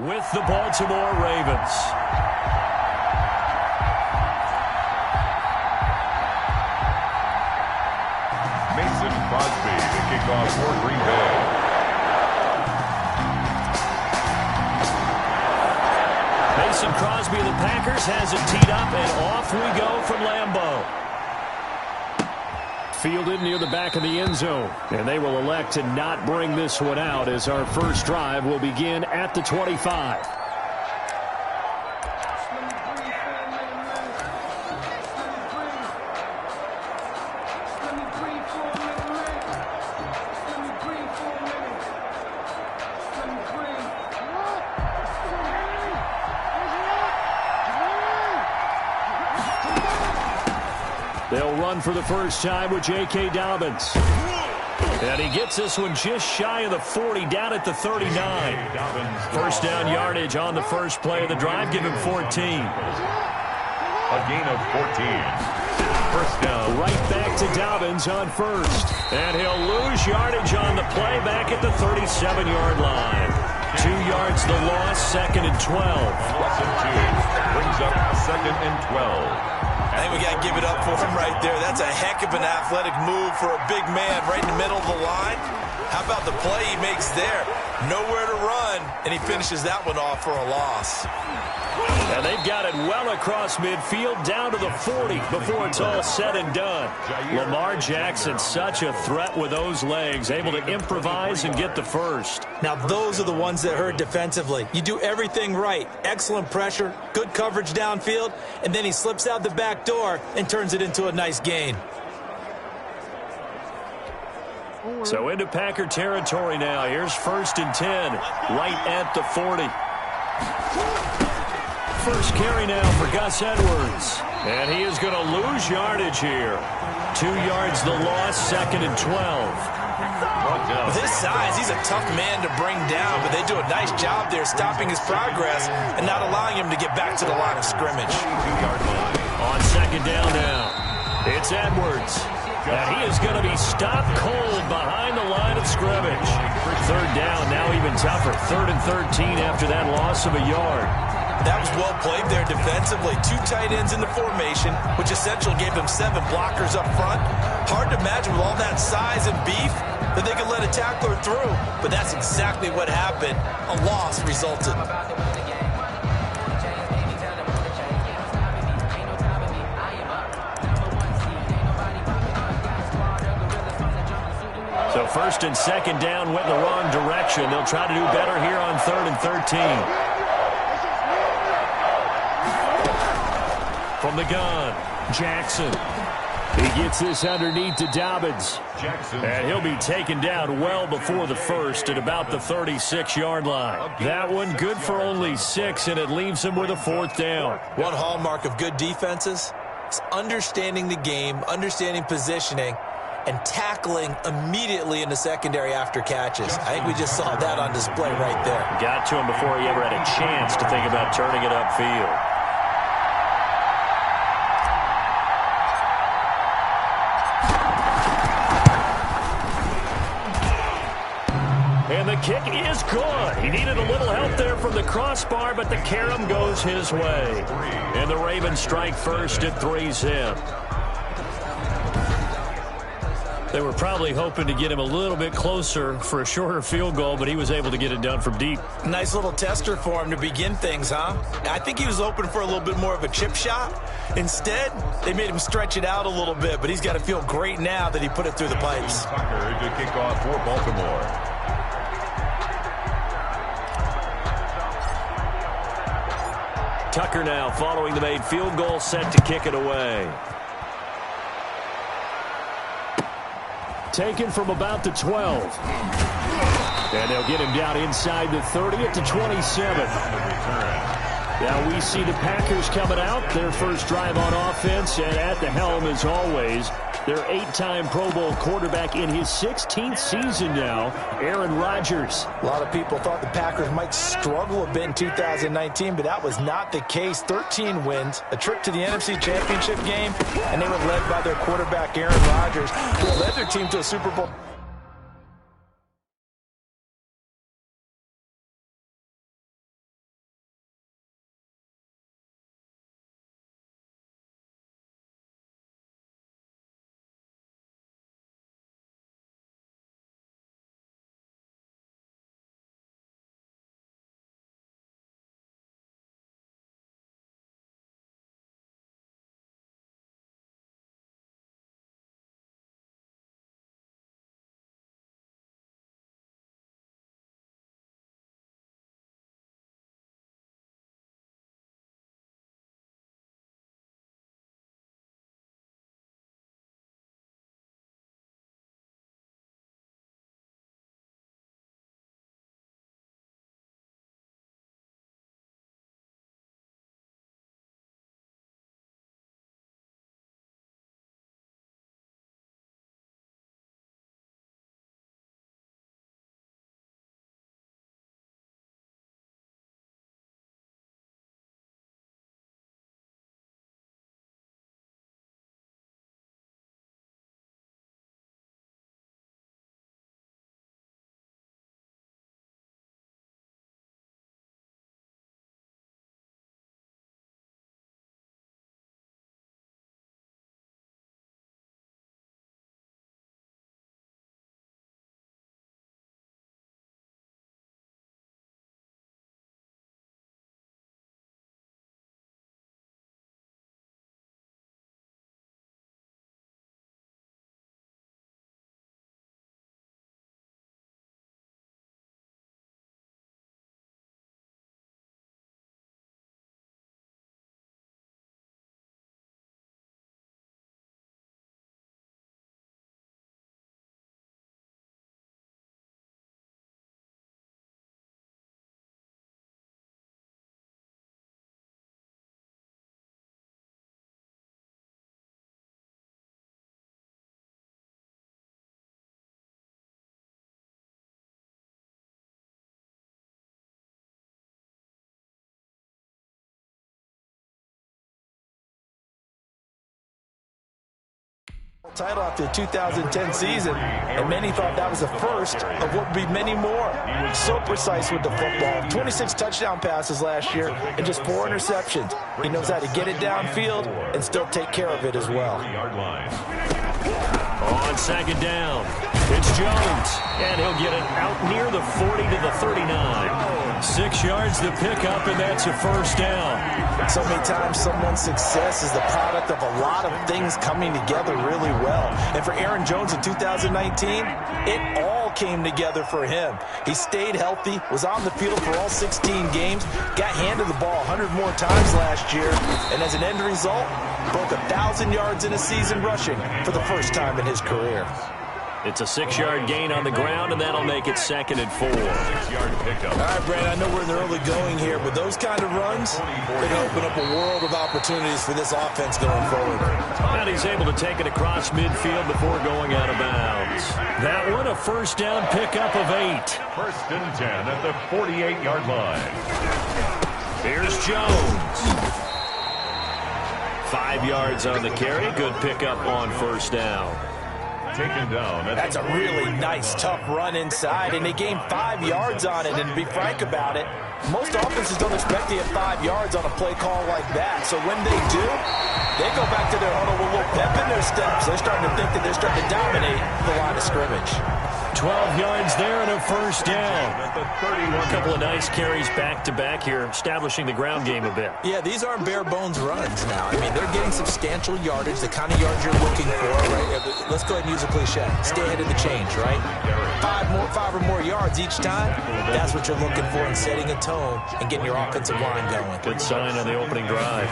with the Baltimore Ravens. Mason Crosby to kick off for Green Bay. Mason Crosby of the Packers has it teed up, and off we go from Lambeau. Fielded near the back of the end zone, and they will elect to not bring this one out as our first drive will begin at the 25. They'll run for the first time with J.K. Dobbins. And he gets this one just shy of the 40, down at the 39. First down yardage on the first play of the drive. Give him 14. A gain of 14. First down. Right back to Dobbins on first. And he'll lose yardage on the play back at the 37-yard line. 2 yards the loss, second and 12. Plus and 2. Brings up second and 12. I think we got to give it up for him right there. That's a heck of an athletic move for a big man right in the middle of the line. How about the play he makes there? Nowhere to run, and he finishes that one off for a loss. And they've got it well across midfield, down to the 40 before it's all said and done. Lamar Jackson, such a threat with those legs, able to improvise and get the first. Now, those are the ones that hurt defensively. You do everything right. Excellent pressure, good coverage downfield, and then he slips out the back door and turns it into a nice gain. So into Packer territory now. Here's first and 10, right at the 40. First carry now for Gus Edwards. And he is going to lose yardage here. 2 yards the loss, second and 12. With his size, he's a tough man to bring down, but they do a nice job there stopping his progress and not allowing him to get back to the line of scrimmage. On second down now, it's Edwards. And he is going to be stopped cold behind the line of scrimmage. Third down, now even tougher. Third and 13 after that loss of a yard. That was well played there defensively. 2 tight ends in the formation, which essentially gave them 7 blockers up front. Hard to imagine with all that size and beef that they could let a tackler through. But that's exactly what happened. A loss resulted. So first and second down went the wrong direction. They'll try to do better here on third and 13. From the gun, Jackson. He gets this underneath to Dobbins. And he'll be taken down well before the first at about the 36-yard line. That one good for only 6, and it leaves him with a fourth down. One hallmark of good defenses is understanding the game, understanding positioning, and tackling immediately in the secondary after catches. I think we just saw that on display right there. Got to him before he ever had a chance to think about turning it upfield. And the kick is good. He needed a little help there from the crossbar, but the carom goes his way. And the Ravens strike first at 3-zip. They were probably hoping to get him a little bit closer for a shorter field goal, but he was able to get it done from deep. Nice little tester for him to begin things, huh? I think he was open for a little bit more of a chip shot. Instead, they made him stretch it out a little bit, but he's got to feel great now that he put it through the pipes. Tucker to kick off for Baltimore. Tucker now following the made field goal, set to kick it away. Taken from about the 12. And they'll get him down inside the 30 at the 27. Now we see the Packers coming out. Their first drive on offense, and at the helm as always, their 8-time Pro Bowl quarterback in his 16th season now, Aaron Rodgers. A lot of people thought the Packers might struggle a bit in 2019, but that was not the case. 13 wins, a trip to the NFC Championship game, and they were led by their quarterback, Aaron Rodgers, who led their team to a Super Bowl. Title after the 2010 season, and many thought that was the first of what would be many more. So precise with the football. 26 touchdown passes last year and just 4 interceptions. He knows how to get it downfield and still take care of it as well. On second down, it's Jones, and he'll get it out near the 40 to the 39. 6 yards to pick up, and that's a first down. So many times someone's success is the product of a lot of things coming together really well. And for Aaron Jones in 2019, it all came together for him. He stayed healthy, was on the field for all 16 games, got handed the ball 100 more times last year, and as an end result, broke 1,000 yards in a season rushing for the first time in his career. It's a 6-yard gain on the ground, and that'll make it 2nd and 4. 6-yard pickup. All right, Brad, I know we're in the early going here, but those kind of runs, they can open up a world of opportunities for this offense going forward. And he's able to take it across midfield before going out of bounds. That one, a first down pickup of 8. 1st and 10 at the 48-yard line. Here's Jones. 5 yards on the carry. Good pickup on first down. Taken down. That's a really nice, tough run inside, and they gained 5 yards on it. And to be frank about it, most offenses don't expect to get 5 yards on a play call like that. So when they do, they go back to their huddle with a little pep in their steps. They're starting to think that they're starting to dominate the line of scrimmage. 12 yards there and a first down. At the 31. A couple of nice carries back-to-back here, establishing the ground game a bit. Yeah, these aren't bare-bones runs now. I mean, they're getting substantial yardage, the kind of yards you're looking for, right? Let's go ahead and use a cliche. Stay ahead of the change, right? 5 or more yards each time, that's what you're looking for in setting a tone and getting your offensive line going. Good sign on the opening drive.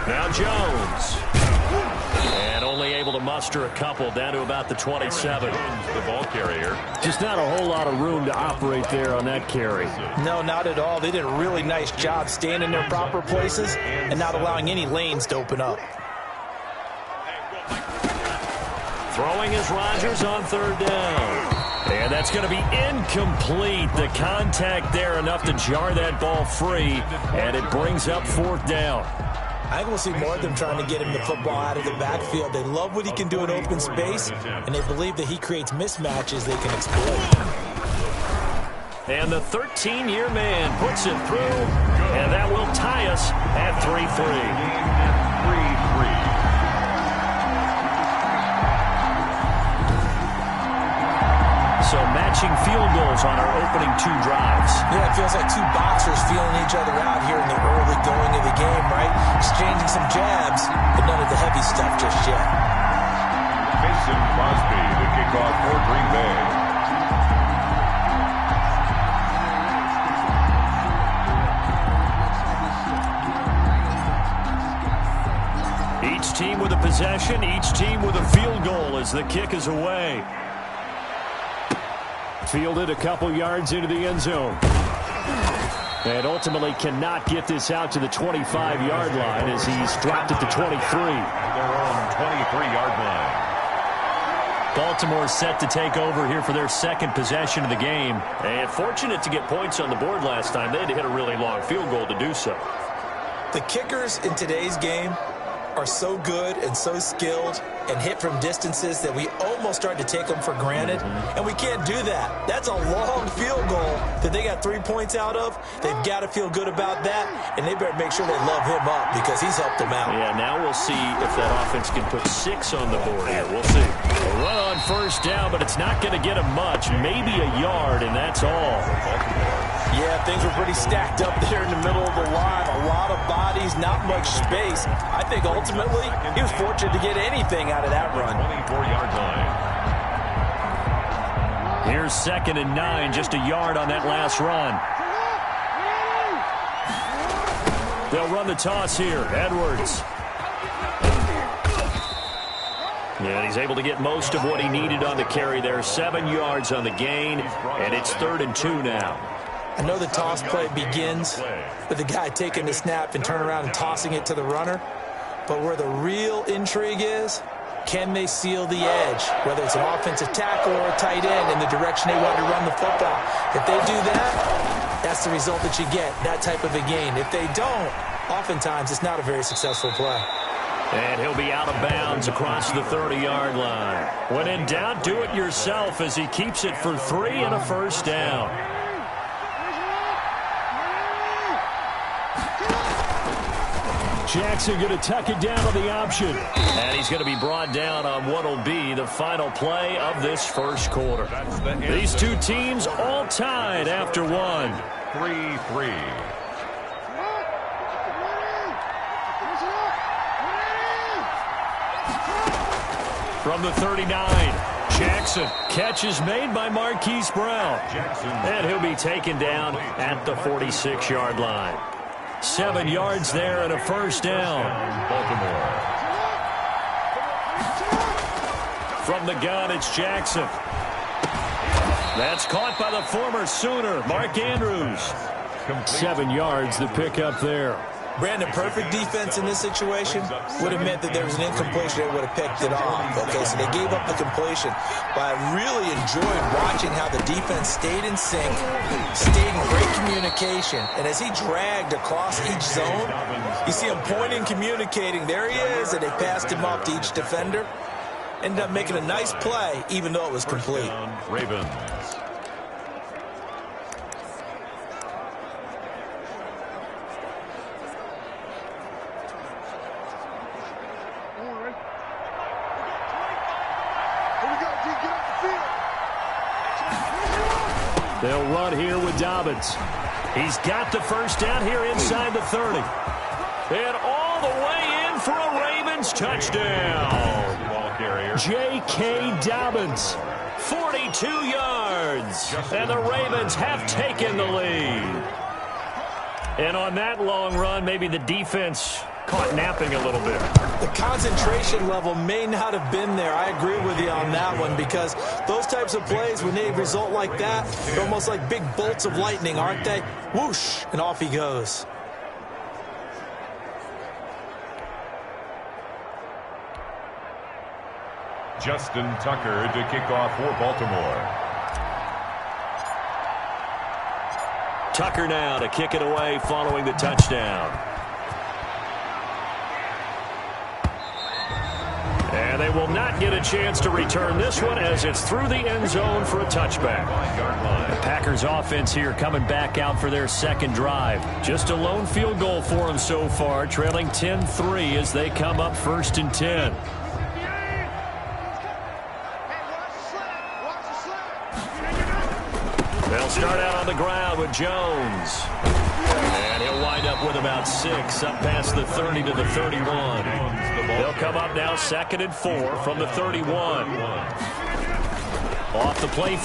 Now Jones. And only able to muster a couple down to about the 27. The ball carrier. Just not a whole lot of room to operate there on that carry. No, not at all. They did a really nice job staying in their proper places and not allowing any lanes to open up. Throwing is Rodgers on 3rd down. And that's going to be incomplete. The contact there enough to jar that ball free. And it brings up 4th down. I think we'll see more of them trying to get him the football out of the backfield. They love what he can do in open space, and they believe that he creates mismatches they can exploit. And the 13-year man puts it through, and that will tie us at 3-3. So matching field goals on our opening 2 drives. Yeah, it feels like 2 boxers feeling each other out here in the early going of the game, right? Exchanging some jabs, but none of the heavy stuff just yet. Mason Crosby, the kickoff for Green Bay. Each team with a possession, each team with a field goal as the kick is away. Fielded a couple yards into the end zone. And ultimately cannot get this out to the 25-yard line as he's dropped it to 23. Their own 23-yard line. Baltimore set to take over here for their 2nd possession of the game. And fortunate to get points on the board last time. They had to hit a really long field goal to do so. The kickers in today's game are so good and so skilled and hit from distances that we almost start to take them for granted, and we can't do that. That's a long field goal that they got 3 points out of. They've got to feel good about that, and they better make sure they love him up because he's helped them out. Yeah, now we'll see if that offense can put 6 on the board here. We'll see. A run on first down, but it's not going to get him much. Maybe a yard, and that's all. Yeah, things were pretty stacked up there in the middle of the line. A lot of bodies, not much space. I think ultimately he was fortunate to get anything out of that run. 24-yard line. Here's 2nd and 9, just a yard on that last run. They'll run the toss here. Edwards. And he's able to get most of what he needed on the carry there. 7 yards on the gain, and it's 3rd and 2 now. I know the toss play begins with the guy taking the snap and turning around and tossing it to the runner. But where the real intrigue is, can they seal the edge? Whether it's an offensive tackle or a tight end in the direction they want to run the football. If they do that, that's the result that you get, that type of a gain. If they don't, oftentimes it's not a very successful play. And he'll be out of bounds across the 30-yard line. When in doubt, do it yourself as he keeps it for 3 and a first down. Jackson going to tuck it down on the option. And he's going to be brought down on what will be the final play of this first quarter. These two teams all tied after one. 3-3. From the 39, Jackson. Catch is made by Marquise Brown. And he'll be taken down at the 46-yard line. 7 yards there and a first down. Baltimore. From the gun, it's Jackson. That's caught by the former Sooner, Mark Andrews. 7 yards the pick up there. Brandon, perfect defense in this situation would have meant that there was an incompletion. They would have picked it off. Okay, so they gave up the completion. But I really enjoyed watching how the defense stayed in sync, stayed in great communication. And as he dragged across each zone, you see him pointing, communicating. There he is, and they passed him up to each defender. Ended up making a nice play, even though it was complete. Ravens. They'll run here with Dobbins. He's got the first down here inside the 30. And all the way in for a Ravens touchdown. J.K. Dobbins, 42 yards. And the Ravens have taken the lead. And on that long run, maybe the defense caught napping a little bit. The concentration level may not have been there. I agree with you on that one, because those types of plays, when they result like that, they're almost like big bolts of lightning, aren't they? Whoosh, and off he goes. Justin Tucker to kick off for Baltimore. Tucker now to kick it away following the touchdown. And they will not get a chance to return this one as it's through the end zone for a touchback. The Packers offense here coming back out for their second drive. Just a lone field goal for them so far, trailing 10-3 as they come up 1st and 10. They'll start out on the ground with Jones. And he'll wind up with about 6 up past the 30 to the 31. They'll come up now 2nd and 4 from the 31. Off the play.